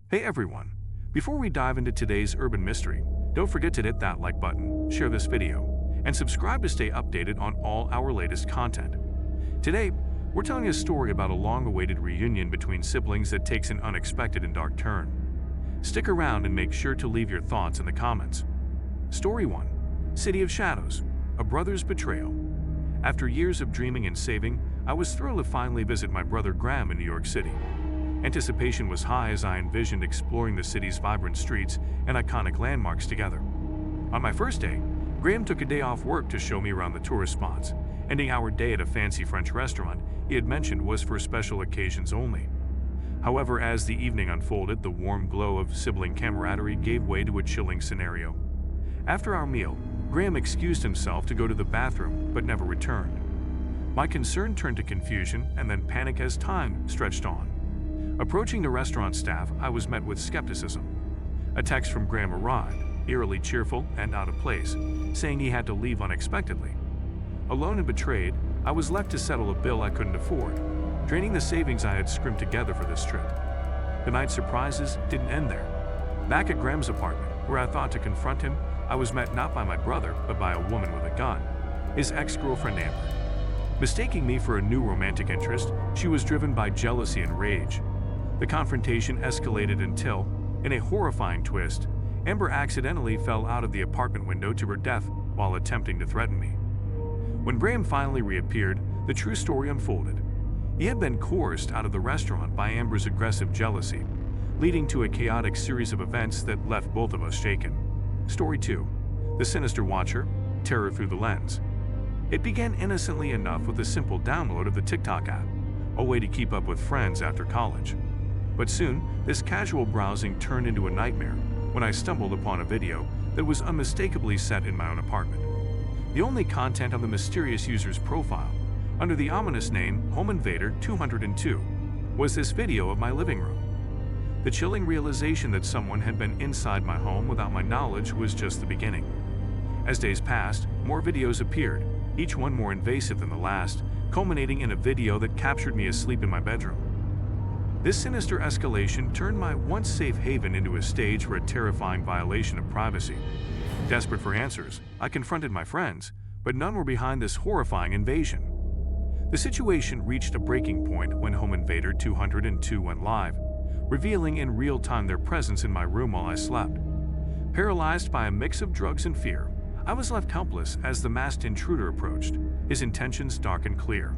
Hey everyone! Before we dive into today's urban mystery, don't forget to hit that like button, share this video, and subscribe to stay updated on all our latest content. Today, we're telling a story about a long-awaited reunion between siblings that takes an unexpected and dark turn. Stick around and make sure to leave your thoughts in the comments. Story 1. City of Shadows, a brother's betrayal. After years of dreaming and saving, I was thrilled to finally visit my brother Graham in New York City. Anticipation was high as I envisioned exploring the city's vibrant streets and iconic landmarks together. On my first day, Graham took a day off work to show me around the tourist spots, ending our day at a fancy French restaurant he had mentioned was for special occasions only. However, as the evening unfolded, the warm glow of sibling camaraderie gave way to a chilling scenario. After our meal, Graham excused himself to go to the bathroom but never returned. My concern turned to confusion and then panic as time stretched on. Approaching the restaurant staff, I was met with skepticism. A text from Graham arrived, eerily cheerful and out of place, saying he had to leave unexpectedly. Alone and betrayed, I was left to settle a bill I couldn't afford, draining the savings I had scrimped together for this trip. The night's surprises didn't end there. Back at Graham's apartment, where I thought to confront him, I was met not by my brother, but by a woman with a gun, his ex-girlfriend Amber. Mistaking me for a new romantic interest, she was driven by jealousy and rage. The confrontation escalated until, in a horrifying twist, Amber accidentally fell out of the apartment window to her death while attempting to threaten me. When Graham finally reappeared, the true story unfolded. He had been coerced out of the restaurant by Amber's aggressive jealousy, leading to a chaotic series of events that left both of us shaken. Story 2. The Sinister Watcher, Terror Through the Lens. It began innocently enough with a simple download of the TikTok app, a way to keep up with friends after college. But soon, this casual browsing turned into a nightmare when I stumbled upon a video that was unmistakably set in my own apartment. The only content on the mysterious user's profile, under the ominous name Home Invader 202, was this video of my living room. The chilling realization that someone had been inside my home without my knowledge was just the beginning. As days passed, more videos appeared, each one more invasive than the last, culminating in a video that captured me asleep in my bedroom. This sinister escalation turned my once safe haven into a stage for a terrifying violation of privacy. Desperate for answers, I confronted my friends, but none were behind this horrifying invasion. The situation reached a breaking point when Home Invader 202 went live, revealing in real time their presence in my room while I slept. Paralyzed by a mix of drugs and fear, I was left helpless as the masked intruder approached, his intentions dark and clear.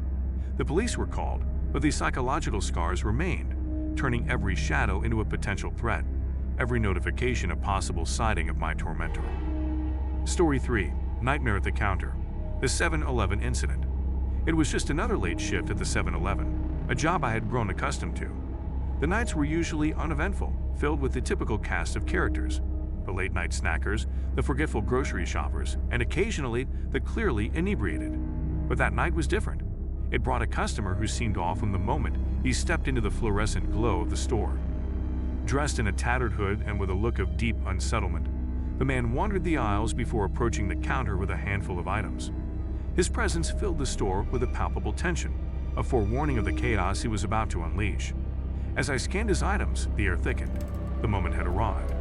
The police were called, but the psychological scars remained, turning every shadow into a potential threat, every notification a possible sighting of my tormentor. Story 3. Nightmare at the Counter. The 7-Eleven Incident. It was just another late shift at the 7-Eleven, a job I had grown accustomed to. The nights were usually uneventful, filled with the typical cast of characters: the late-night snackers, the forgetful grocery shoppers, and occasionally the clearly inebriated. But that night was different. It brought a customer who seemed off from the moment he stepped into the fluorescent glow of the store. Dressed in a tattered hood and with a look of deep unsettlement, the man wandered the aisles before approaching the counter with a handful of items. His presence filled the store with a palpable tension, a forewarning of the chaos he was about to unleash. As I scanned his items, the air thickened. The moment had arrived.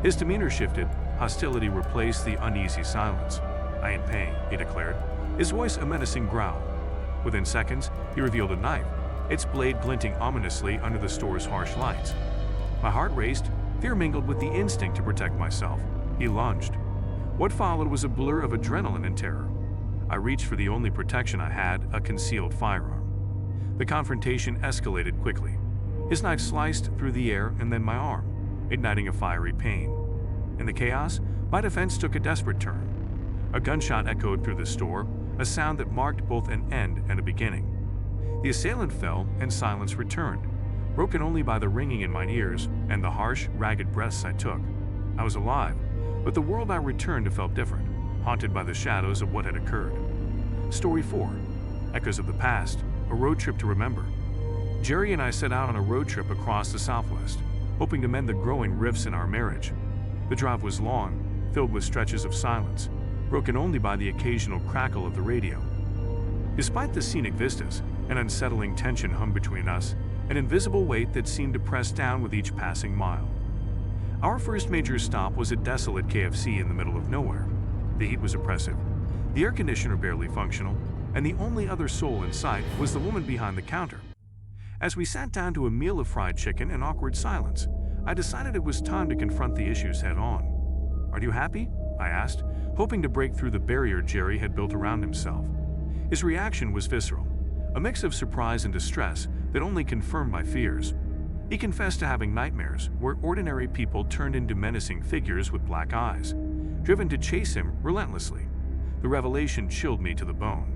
His demeanor shifted, hostility replaced the uneasy silence. "I ain't paying," he declared, his voice a menacing growl. Within seconds, he revealed a knife, its blade glinting ominously under the store's harsh lights. My heart raced, fear mingled with the instinct to protect myself. He lunged. What followed was a blur of adrenaline and terror. I reached for the only protection I had, a concealed firearm. The confrontation escalated quickly. His knife sliced through the air and then my arm, igniting a fiery pain. In the chaos, my defense took a desperate turn. A gunshot echoed through the store, a sound that marked both an end and a beginning. The assailant fell and silence returned, broken only by the ringing in my ears and the harsh, ragged breaths I took. I was alive, but the world I returned to felt different, haunted by the shadows of what had occurred. Story 4. Echoes of the Past, a road trip to remember. Jerry and I set out on a road trip across the Southwest, hoping to mend the growing rifts in our marriage. The drive was long, filled with stretches of silence, broken only by the occasional crackle of the radio. Despite the scenic vistas, an unsettling tension hung between us, an invisible weight that seemed to press down with each passing mile. Our first major stop was a desolate KFC in the middle of nowhere. The heat was oppressive, the air conditioner barely functional, and the only other soul in sight was the woman behind the counter. As we sat down to a meal of fried chicken and awkward silence, I decided it was time to confront the issues head-on. "Are you happy?" I asked, hoping to break through the barrier Jerry had built around himself. His reaction was visceral, a mix of surprise and distress that only confirmed my fears. He confessed to having nightmares where ordinary people turned into menacing figures with black eyes, driven to chase him relentlessly. The revelation chilled me to the bone.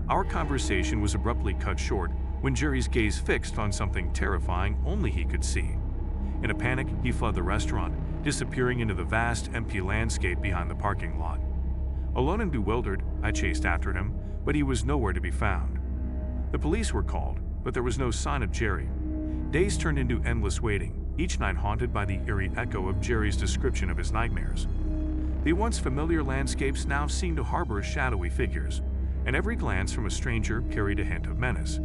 Our conversation was abruptly cut short when Jerry's gaze fixed on something terrifying only he could see. In a panic, he fled the restaurant, disappearing into the vast, empty landscape behind the parking lot. Alone and bewildered, I chased after him, but he was nowhere to be found. The police were called, but there was no sign of Jerry. Days turned into endless waiting, each night haunted by the eerie echo of Jerry's description of his nightmares. The once familiar landscapes now seemed to harbor shadowy figures, and every glance from a stranger carried a hint of menace.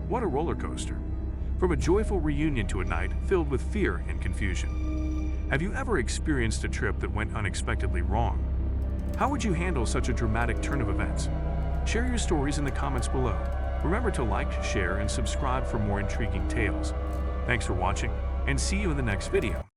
What a roller coaster! From a joyful reunion to a night filled with fear and confusion. Have you ever experienced a trip that went unexpectedly wrong? How would you handle such a dramatic turn of events? Share your stories in the comments below. Remember to like, share, and subscribe for more intriguing tales. Thanks for watching, and see you in the next video.